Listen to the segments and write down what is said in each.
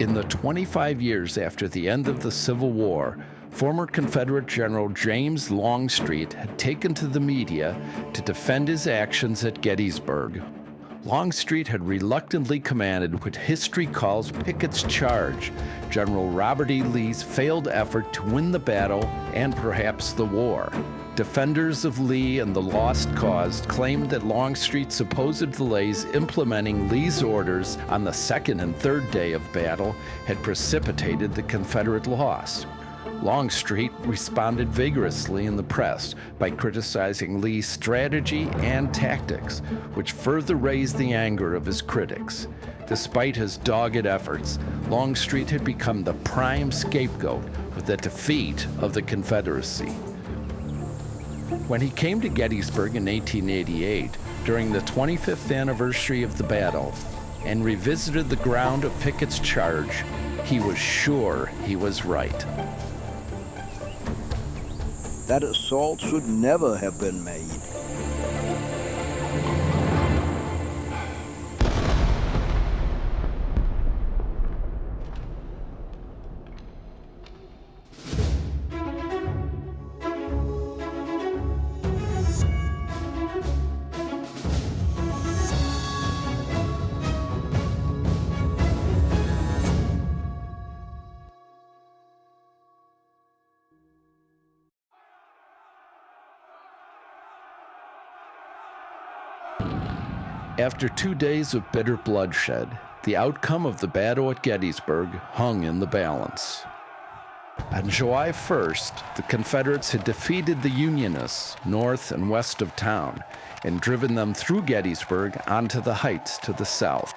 In the 25 years after the end of the Civil War, former Confederate General James Longstreet had taken to the media to defend his actions at Gettysburg. Longstreet had reluctantly commanded what history calls Pickett's charge, General Robert E. Lee's failed effort to win the battle and perhaps the war. Defenders of Lee and the lost cause claimed that Longstreet's supposed delays implementing Lee's orders on the second and third day of battle had precipitated the Confederate loss. Longstreet responded vigorously in the press by criticizing Lee's strategy and tactics, which further raised the anger of his critics. Despite his dogged efforts, Longstreet had become the prime scapegoat for the defeat of the Confederacy. When he came to Gettysburg in 1888, during the 25th anniversary of the battle, and revisited the ground of Pickett's charge, he was sure he was right. That assault should never have been made. After 2 days of bitter bloodshed, the outcome of the battle at Gettysburg hung in the balance. On July 1st, the Confederates had defeated the Unionists north and west of town and driven them through Gettysburg onto the heights to the south.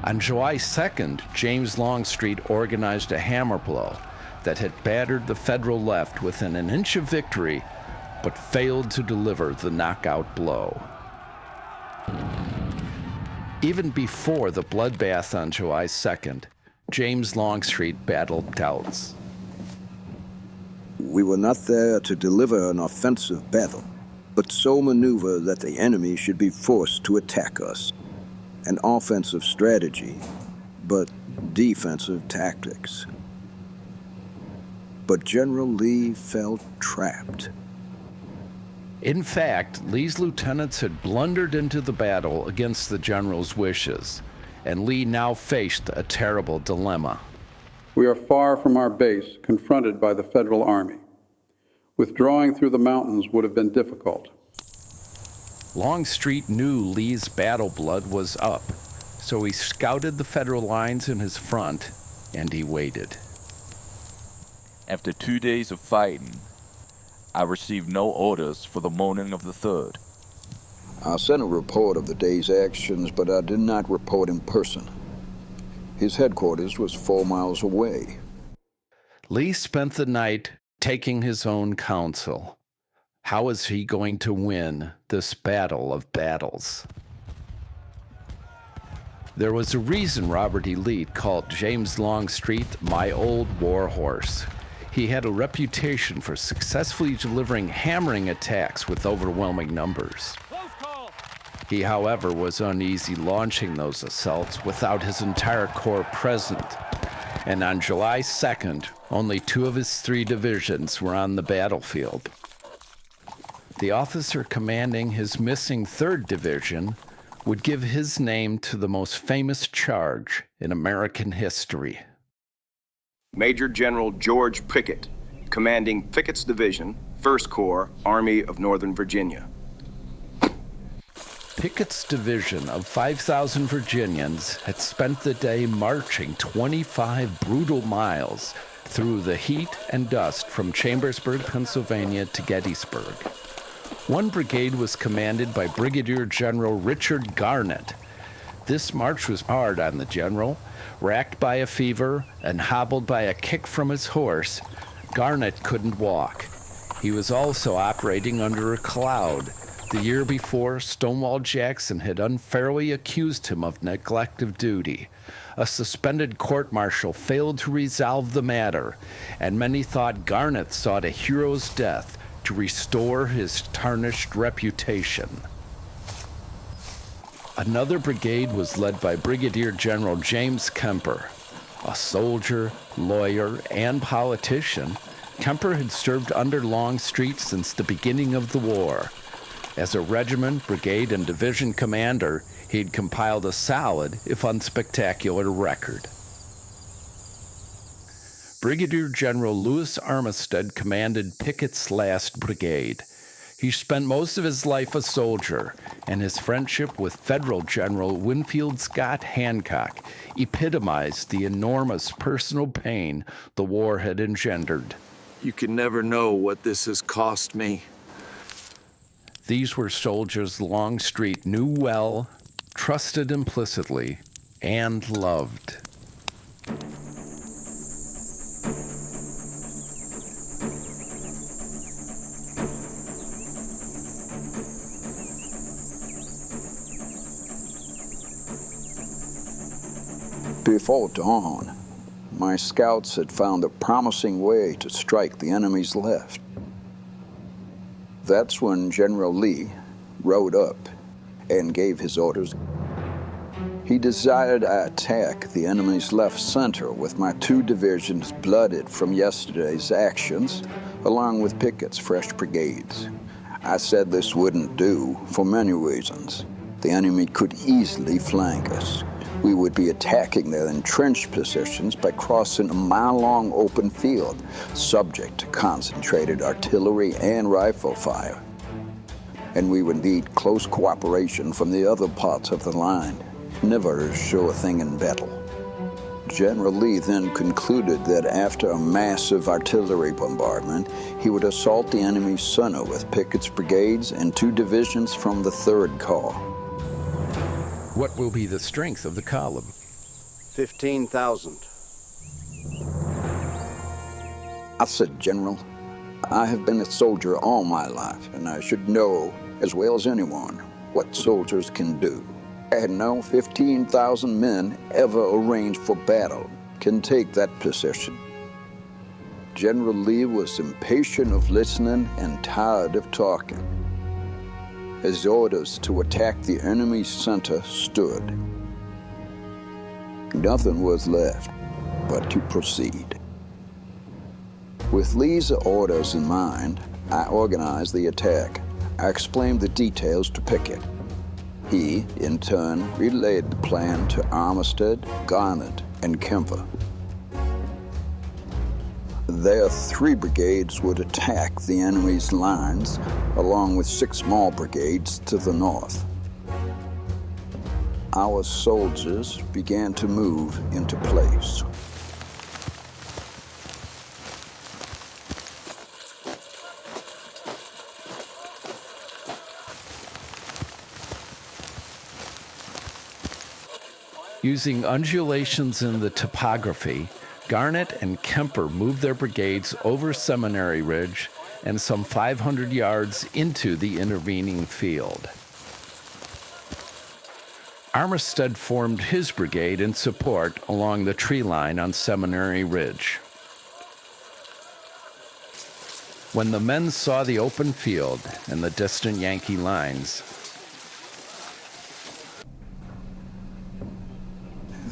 On July 2nd, James Longstreet organized a hammer blow that had battered the Federal left within an inch of victory, but failed to deliver the knockout blow. Even before the bloodbath on July 2nd, James Longstreet battled doubts. We were not there to deliver an offensive battle, but so maneuver that the enemy should be forced to attack us. An offensive strategy, but defensive tactics. But General Lee felt trapped. In fact, Lee's lieutenants had blundered into the battle against the general's wishes, and Lee now faced a terrible dilemma. We are far from our base, confronted by the Federal Army. Withdrawing through the mountains would have been difficult. Longstreet knew Lee's battle blood was up, so he scouted the Federal lines in his front, and he waited. After 2 days of fighting, I received no orders for the morning of the 3rd. I sent a report of the day's actions, but I did not report in person. His headquarters was 4 miles away. Lee spent the night taking his own counsel. How was he going to win this battle of battles? There was a reason Robert E. Lee called James Longstreet my old war horse. He had a reputation for successfully delivering hammering attacks with overwhelming numbers. He, however, was uneasy launching those assaults without his entire corps present. And on July 2nd, only 2 of his 3 divisions were on the battlefield. The officer commanding his missing 3rd Division would give his name to the most famous charge in American history. Major General George Pickett, commanding Pickett's Division, 1st Corps, Army of Northern Virginia. Pickett's division of 5,000 Virginians had spent the day marching 25 brutal miles through the heat and dust from Chambersburg, Pennsylvania to Gettysburg. One brigade was commanded by Brigadier General Richard Garnett. This march was hard on the general. Racked by a fever and hobbled by a kick from his horse, Garnett couldn't walk. He was also operating under a cloud. The year before, Stonewall Jackson had unfairly accused him of neglect of duty. A suspended court-martial failed to resolve the matter, and many thought Garnett sought a hero's death to restore his tarnished reputation. Another brigade was led by Brigadier General James Kemper. A soldier, lawyer, and politician, Kemper had served under Longstreet since the beginning of the war. As a regiment, brigade, and division commander, he'd compiled a solid, if unspectacular, record. Brigadier General Lewis Armistead commanded Pickett's last brigade. He spent most of his life a soldier, and his friendship with Federal General Winfield Scott Hancock epitomized the enormous personal pain the war had engendered. You can never know what this has cost me. These were soldiers Longstreet knew well, trusted implicitly, and loved. Before dawn, my scouts had found a promising way to strike the enemy's left. That's when General Lee rode up and gave his orders. He desired I attack the enemy's left center with my 2 divisions blooded from yesterday's actions, along with Pickett's fresh brigades. I said this wouldn't do for many reasons. The enemy could easily flank us. We would be attacking their entrenched positions by crossing a mile-long open field, subject to concentrated artillery and rifle fire. And we would need close cooperation from the other parts of the line. Never a sure thing in battle. General Lee then concluded that after a massive artillery bombardment, he would assault the enemy's center with Pickett's brigades and 2 divisions from the 3rd Corps. What will be the strength of the column? 15,000. I said, General, I have been a soldier all my life, and I should know, as well as anyone, what soldiers can do. And no 15,000 men ever arranged for battle can take that position. General Lee was impatient of listening and tired of talking. His orders to attack the enemy's center stood. Nothing was left but to proceed. With Lee's orders in mind, I organized the attack. I explained the details to Pickett. He, in turn, relayed the plan to Armistead, Garnett, and Kemper. Their 3 brigades would attack the enemy's lines, along with 6 small brigades to the north. Our soldiers began to move into place. Using undulations in the topography, Garnett and Kemper moved their brigades over Seminary Ridge and some 500 yards into the intervening field. Armistead formed his brigade in support along the tree line on Seminary Ridge. When the men saw the open field and the distant Yankee lines,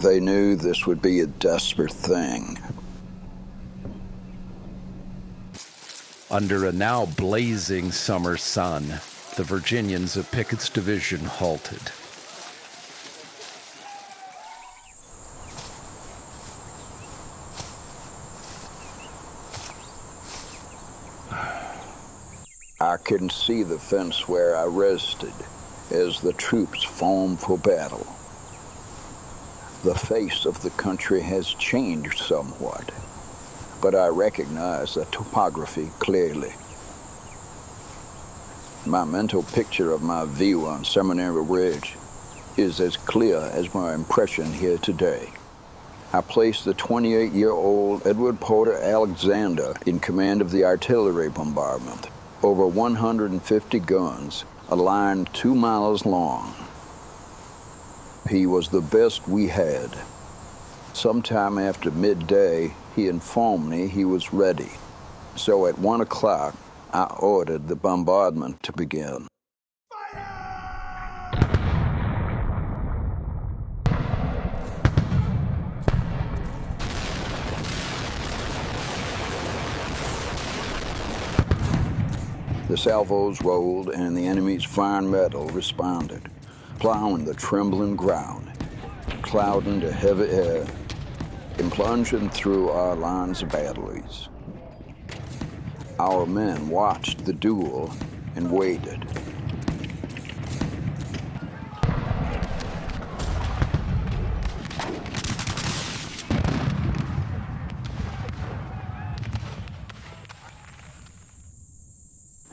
they knew this would be a desperate thing. under a now blazing summer sun, the Virginians of Pickett's division halted. I can see the fence where I rested as the troops formed for battle. The face of the country has changed somewhat, but I recognize the topography clearly. My mental picture of my view on Seminary Ridge is as clear as my impression here today. I placed the 28-year-old Edward Porter Alexander in command of the artillery bombardment. Over 150 guns, a line 2 miles long. He was the best we had. Sometime after midday, he informed me he was ready. So at 1 o'clock, I ordered the bombardment to begin. The salvos rolled and the enemy's fine metal responded, plowing the trembling ground, clouding the heavy air, and plunging through our lines of batteries. Our men watched the duel and waited.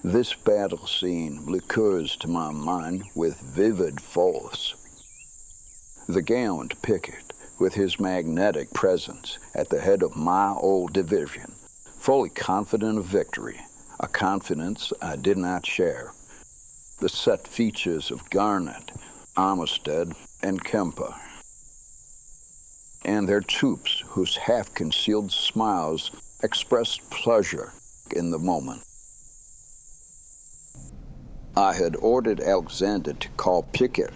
This battle scene recurs to my mind with vivid force. The gallant Pickett, with his magnetic presence at the head of my old division, fully confident of victory, a confidence I did not share. The set features of Garnett, Armistead, and Kemper, and their troops whose half-concealed smiles expressed pleasure in the moment. I had ordered Alexander to call Pickett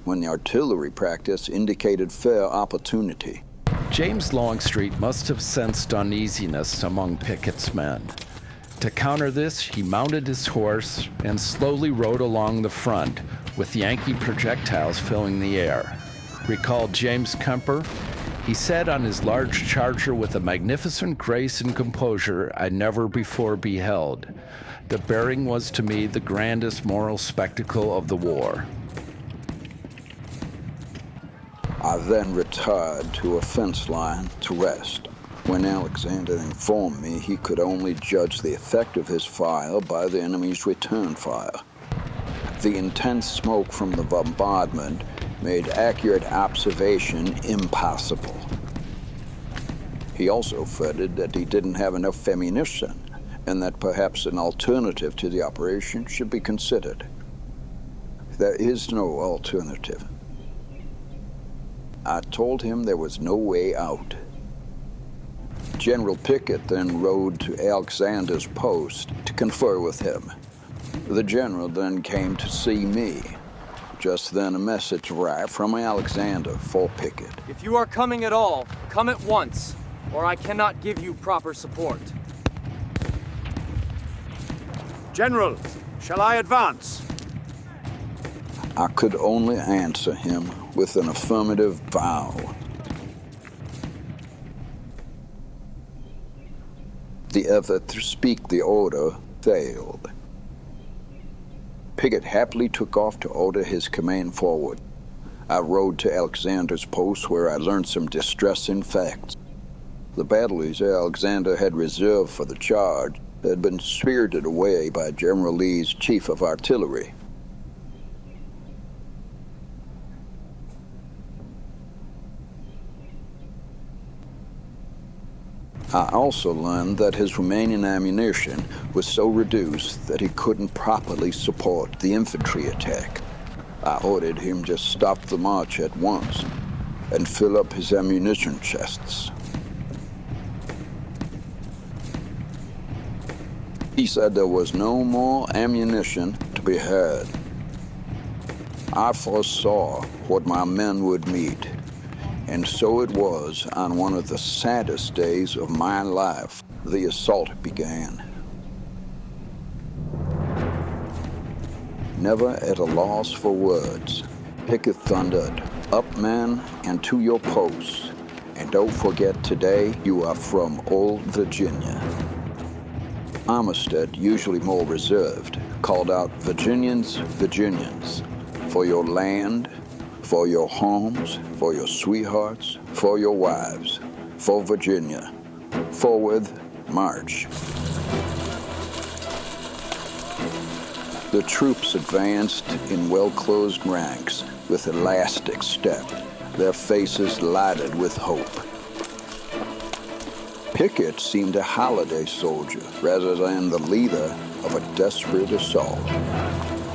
when the artillery practice indicated fair opportunity. James Longstreet must have sensed uneasiness among Pickett's men. To counter this, he mounted his horse and slowly rode along the front, with Yankee projectiles filling the air. Recalled James Kemper, he sat on his large charger with a magnificent grace and composure I never before beheld. The bearing was to me the grandest moral spectacle of the war. I then retired to a fence line to rest, when Alexander informed me he could only judge the effect of his fire by the enemy's return fire. The intense smoke from the bombardment made accurate observation impossible. He also fretted that he didn't have enough ammunition, and that perhaps an alternative to the operation should be considered. There is no alternative. I told him there was no way out. General Pickett then rode to Alexander's post to confer with him. The general then came to see me. Just then a message arrived from Alexander for Pickett. If you are coming at all, come at once, or I cannot give you proper support. General, shall I advance? I could only answer him with an affirmative bow. The effort to speak the order failed. Pickett happily took off to order his command forward. I rode to Alexander's post where I learned some distressing facts. The batteries Alexander had reserved for the charge had been spirited away by General Lee's chief of artillery. I also learned that his remaining ammunition was so reduced that he couldn't properly support the infantry attack. I ordered him to stop the march at once and fill up his ammunition chests. He said there was no more ammunition to be had. I foresaw what my men would meet, and so it was on one of the saddest days of my life the assault began. Never at a loss for words, Pickett thundered, "Up, men, and to your posts, and don't forget today you are from Old Virginia." Armistead, usually more reserved, called out, "Virginians, Virginians, for your land, for your homes, for your sweethearts, for your wives, for Virginia, forward, march." The troops advanced in well-closed ranks with elastic step, their faces lighted with hope. Pickett seemed a holiday soldier rather than the leader of a desperate assault.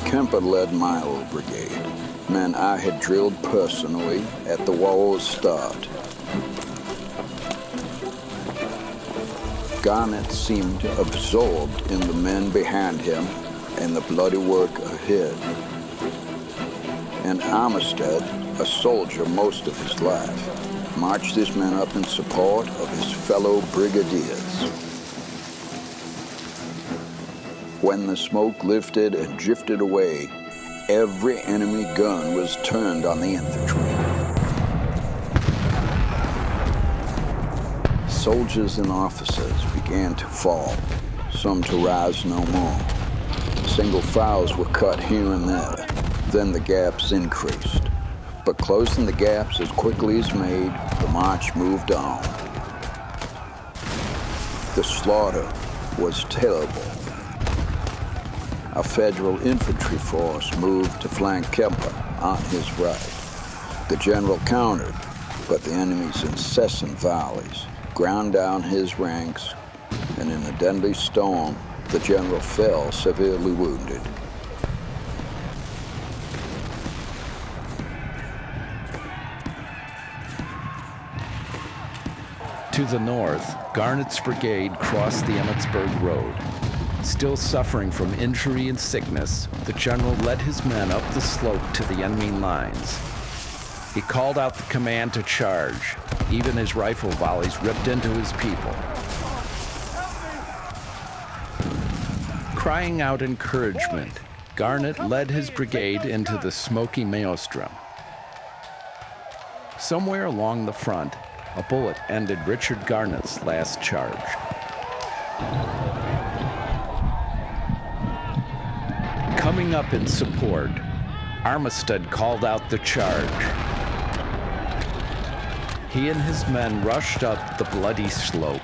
Kemper led my old brigade, men I had drilled personally at the war's start. Garnett seemed absorbed in the men behind him and the bloody work ahead. And Armistead, a soldier most of his life, marched his men up in support of his fellow brigadiers. When the smoke lifted and drifted away, every enemy gun was turned on the infantry. Soldiers and officers began to fall, some to rise no more. Single files were cut here and there, then the gaps increased. But closing the gaps as quickly as made, the march moved on. The slaughter was terrible. A federal infantry force moved to flank Kemper on his right. The general countered, but the enemy's incessant volleys ground down his ranks, and in a deadly storm, the general fell severely wounded. To the north, Garnett's brigade crossed the Emmetsburg Road. Still suffering from injury and sickness, the general led his men up the slope to the enemy lines. He called out the command to charge. Even his rifle volleys ripped into his people. Crying out encouragement, Garnett led his brigade into the smoky maelstrom. Somewhere along the front, a bullet ended Richard Garnett's last charge. Coming up in support, Armistead called out the charge. He and his men rushed up the bloody slope.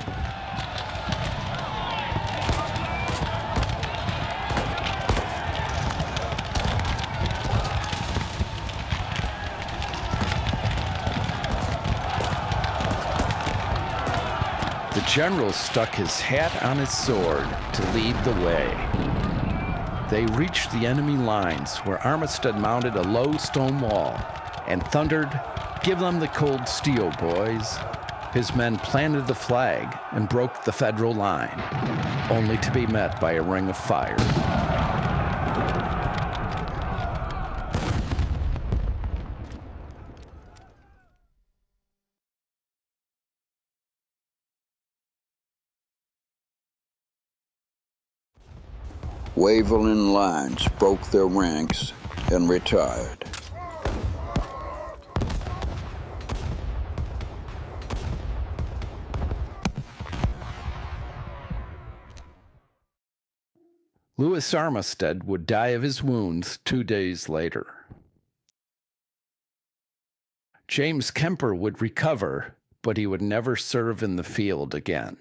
The general stuck his hat on his sword to lead the way. They reached the enemy lines, where Armistead mounted a low stone wall and thundered, "Give them the cold steel, boys." His men planted the flag and broke the federal line, only to be met by a ring of fire. Waverland lines broke their ranks and retired. Louis Armistead would die of his wounds 2 days later. James Kemper would recover, but he would never serve in the field again.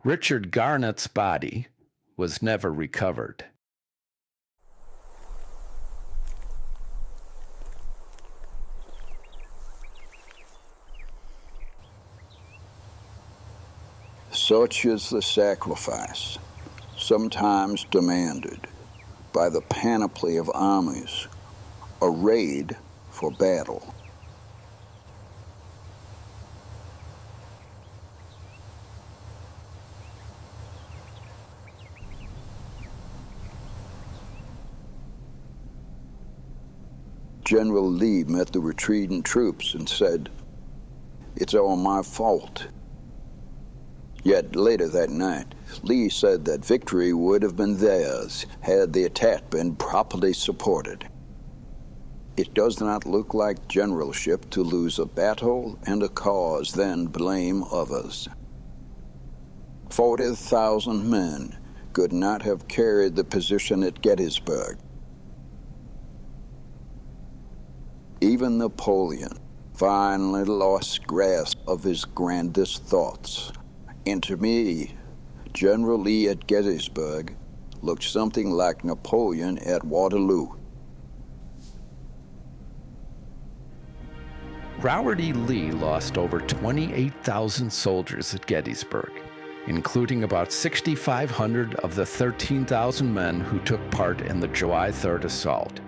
Richard Garnett's body was never recovered. Such is the sacrifice, sometimes demanded by the panoply of armies arrayed for battle. General Lee met the retreating troops and said, "It's all my fault." Yet later that night, Lee said that victory would have been theirs had the attack been properly supported. It does not look like generalship to lose a battle and a cause, then blame others. 40,000 men could not have carried the position at Gettysburg. Even Napoleon finally lost grasp of his grandest thoughts. And to me, General Lee at Gettysburg looked something like Napoleon at Waterloo. Robert E. Lee lost over 28,000 soldiers at Gettysburg, including about 6,500 of the 13,000 men who took part in the July 3rd assault.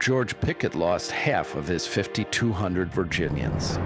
George Pickett lost half of his 5,200 Virginians.